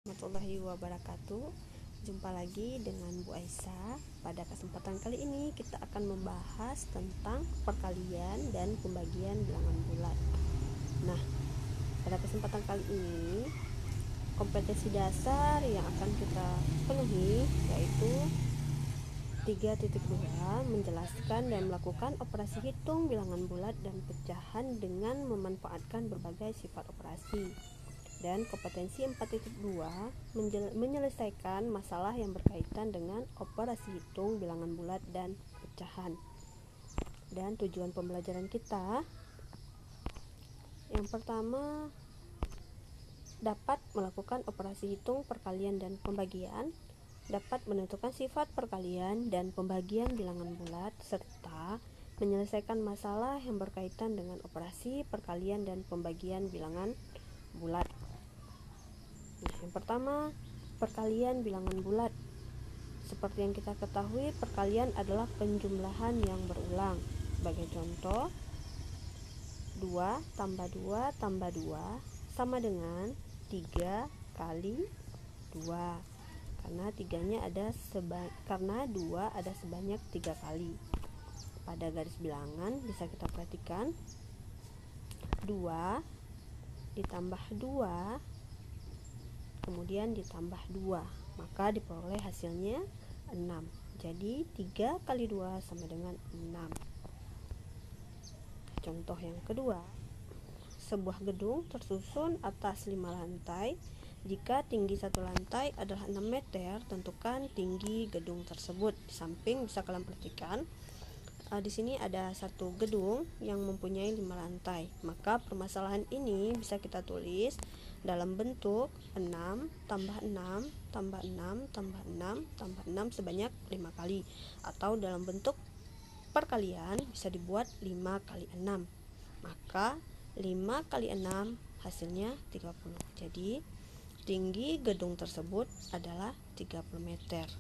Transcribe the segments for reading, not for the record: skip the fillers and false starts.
Warahmatullahi wabarakatuh. Jumpa lagi dengan Bu Aisyah. Pada kesempatan kali ini kita akan membahas tentang perkalian dan pembagian bilangan bulat. Nah, pada kesempatan kali ini kompetensi dasar yang akan kita penuhi yaitu 3.2 menjelaskan dan melakukan operasi hitung bilangan bulat dan pecahan dengan memanfaatkan berbagai sifat operasi. Dan kompetensi 4.2 menyelesaikan masalah yang berkaitan dengan operasi hitung bilangan bulat dan pecahan. Dan tujuan pembelajaran kita yang pertama dapat melakukan operasi hitung perkalian dan pembagian, dapat menentukan sifat perkalian dan pembagian bilangan bulat, serta menyelesaikan masalah yang berkaitan dengan operasi perkalian dan pembagian bilangan bulat. Yang pertama, perkalian bilangan bulat. Seperti yang kita ketahui, perkalian adalah penjumlahan yang berulang. Sebagai contoh, 2 tambah 2 tambah 2 sama dengan 3 kali 2. Karena 2 ada sebanyak 3 kali. Pada garis bilangan bisa kita perhatikan 2 ditambah 2 kemudian ditambah 2, maka diperoleh hasilnya 6. Jadi 3 kali 2 sama dengan 6. Contoh yang kedua, sebuah gedung tersusun atas 5 lantai. Jika tinggi satu lantai adalah 6 meter, tentukan tinggi gedung tersebut. Di samping bisa kalian perhatikan di sini ada satu gedung yang mempunyai 5 lantai. Maka permasalahan ini bisa kita tulis dalam bentuk 6 tambah 6 tambah 6 tambah 6 tambah 6 sebanyak 5 kali, atau dalam bentuk perkalian bisa dibuat 5 kali 6. Maka 5 kali 6 hasilnya 30. Jadi tinggi gedung tersebut adalah 30 meter.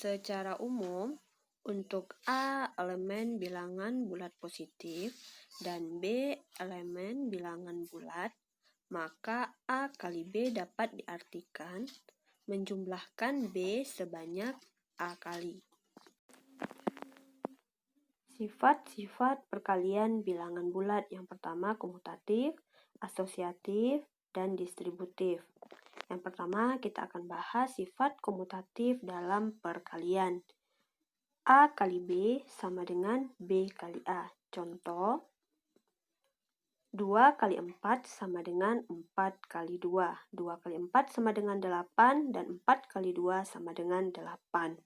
Secara umum, untuk A elemen bilangan bulat positif dan B elemen bilangan bulat, maka A kali B dapat diartikan menjumlahkan B sebanyak A kali. Sifat-sifat perkalian bilangan bulat yang pertama komutatif, asosiatif, dan distributif. Yang pertama kita akan bahas sifat komutatif dalam perkalian. A kali B sama dengan B kali A. Contoh, 2 kali 4 sama dengan 4 kali 2. 2 kali 4 sama dengan 8 dan 4 kali 2 sama dengan 8.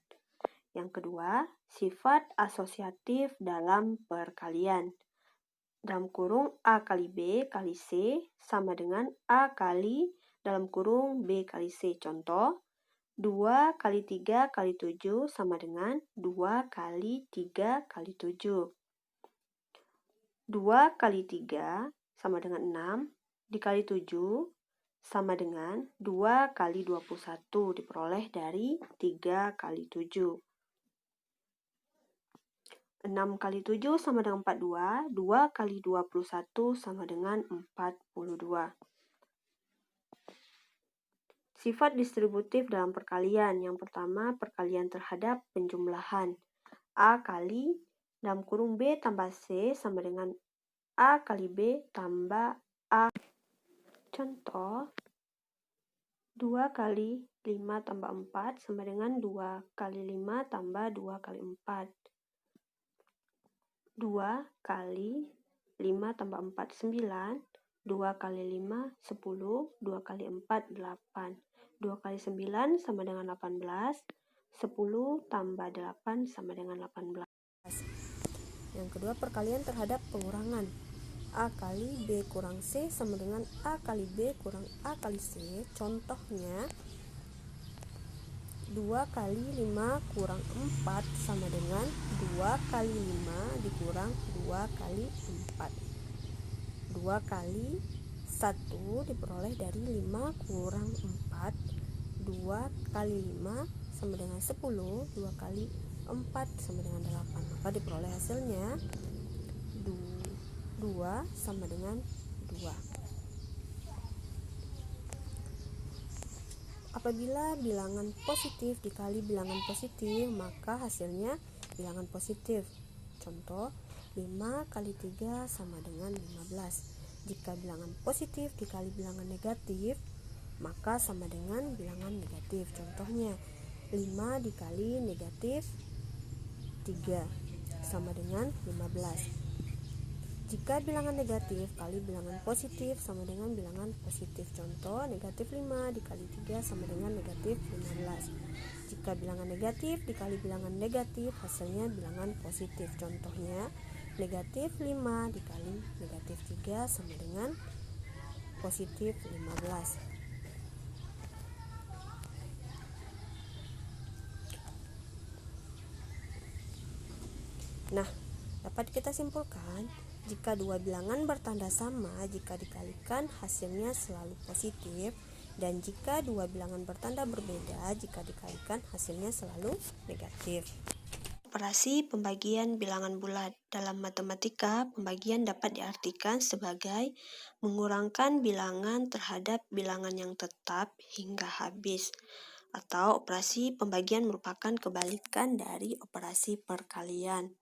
Yang kedua, sifat asosiatif dalam perkalian. Dalam kurung A kali B kali C sama dengan A kali dalam kurung B kali C. Contoh, 2 kali 3 kali 7 sama dengan 2 kali 3 kali 7. 2 kali 3 sama dengan 6, dikali 7 sama dengan 2 kali 21, diperoleh dari 3 kali 7. 6 kali 7 sama dengan 42, 2 kali 21 sama dengan 42. Sifat distributif dalam perkalian. Yang pertama, perkalian terhadap penjumlahan. A kali dalam kurung B tambah C sama dengan A kali B tambah A. Contoh, 2 kali 5 tambah 4 sama dengan 2 kali 5 tambah 2 kali 4. 2 kali 5 tambah 4, 9. 2 kali 5, 10. 2 kali 4, 8. 2 kali 9 sama dengan 18. 10 tambah 8 sama dengan 18. Yang kedua, perkalian terhadap pengurangan. A kali B kurang C sama dengan A kali B kurang A kali C. Contohnya, 2 kali 5 kurang 4 sama dengan 2 kali 5 dikurang 2 kali 4. 2 kali 1 diperoleh dari 5 kurang 4. 2 kali 5 sama dengan 10. 2 kali 4 sama dengan 8. Maka diperoleh hasilnya 2 sama dengan 2. Apabila bilangan positif dikali bilangan positif, maka hasilnya bilangan positif. Contoh, 5 kali 3 sama dengan 15. Jika bilangan positif dikali bilangan negatif, maka sama dengan bilangan negatif. Contohnya, 5 dikali negatif 3 sama dengan 15. Jika bilangan negatif kali bilangan positif sama dengan bilangan positif. Contoh, negatif 5 dikali 3 sama dengan negatif 15. Jika bilangan negatif dikali bilangan negatif, hasilnya bilangan positif. Contohnya, negatif 5 dikali negatif 3 sama dengan positif 15. Nah, dapat kita simpulkan, jika dua bilangan bertanda sama, jika dikalikan hasilnya selalu positif, dan jika dua bilangan bertanda berbeda, jika dikalikan hasilnya selalu negatif. Operasi pembagian bilangan bulat. Dalam matematika, pembagian dapat diartikan sebagai mengurangkan bilangan terhadap bilangan yang tetap hingga habis, atau operasi pembagian merupakan kebalikan dari operasi perkalian.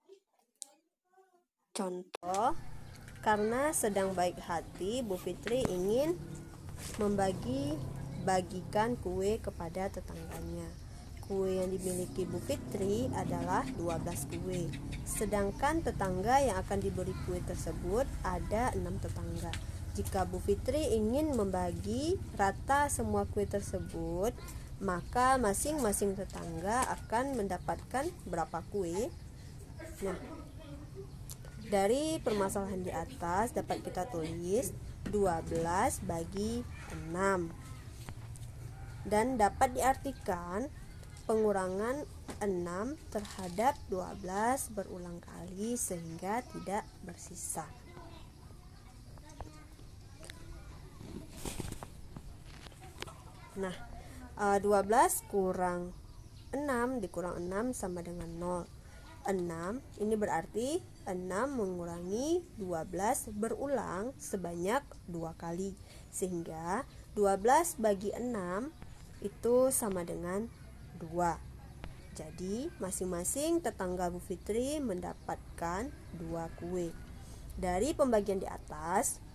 Contoh, karena sedang baik hati, Bu Fitri ingin membagi-bagikan kue kepada tetangganya. Kue yang dimiliki Bu Fitri adalah 12 kue. Sedangkan tetangga yang akan diberi kue tersebut ada 6 tetangga. Jika Bu Fitri ingin membagi rata semua kue tersebut, maka masing-masing tetangga akan mendapatkan berapa kue? Nah, dari permasalahan di atas dapat kita tulis 12 bagi 6. Dan dapat diartikan pengurangan 6 terhadap 12 berulang kali sehingga tidak bersisa. Nah, 12 kurang 6 dikurang 6 sama dengan 0. 6 ini berarti 6 mengurangi 12 berulang sebanyak 2 kali, sehingga 12 bagi 6 itu sama dengan 2. Jadi masing-masing tetangga Bu Fitri mendapatkan 2 kue. Dari pembagian di atas,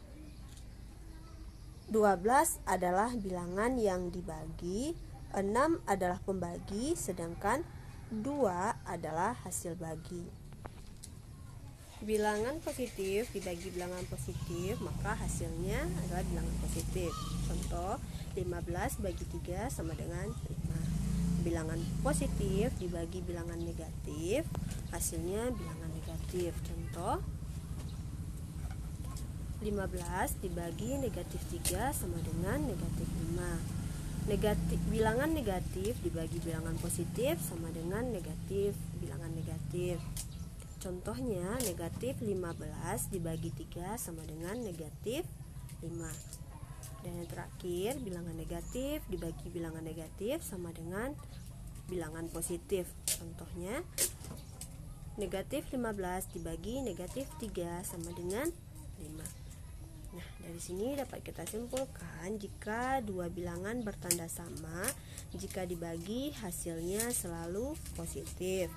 12 adalah bilangan yang dibagi, 6 adalah pembagi, sedangkan 2 adalah hasil bagi. Bilangan positif dibagi bilangan positif, maka hasilnya adalah bilangan positif. Contoh, 15 bagi 3 sama dengan 5. Bilangan positif dibagi bilangan negatif, hasilnya bilangan negatif. Contoh, 15 dibagi negatif 3 sama dengan negatif 5. Bilangan negatif dibagi bilangan positif sama dengan negatif bilangan negatif. Contohnya, negatif 15 dibagi 3 sama dengan negatif 5. Dan yang terakhir, bilangan negatif dibagi bilangan negatif sama dengan bilangan positif. Contohnya, negatif 15 dibagi negatif 3 sama dengan 5. Nah, dari sini dapat kita simpulkan, jika dua bilangan bertanda sama, jika dibagi hasilnya selalu positif.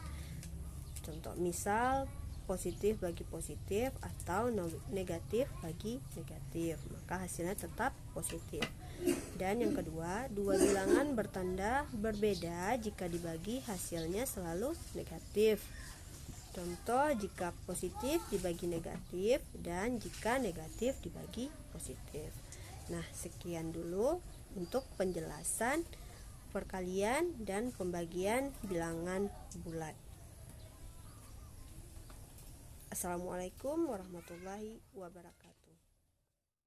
Contoh misal, positif bagi positif atau negatif bagi negatif, maka hasilnya tetap positif. Dan yang kedua, dua bilangan bertanda berbeda, jika dibagi hasilnya selalu negatif. Contoh, jika positif dibagi negatif dan jika negatif dibagi positif. Nah, sekian dulu untuk penjelasan perkalian dan pembagian bilangan bulat. Assalamualaikum warahmatullahi wabarakatuh.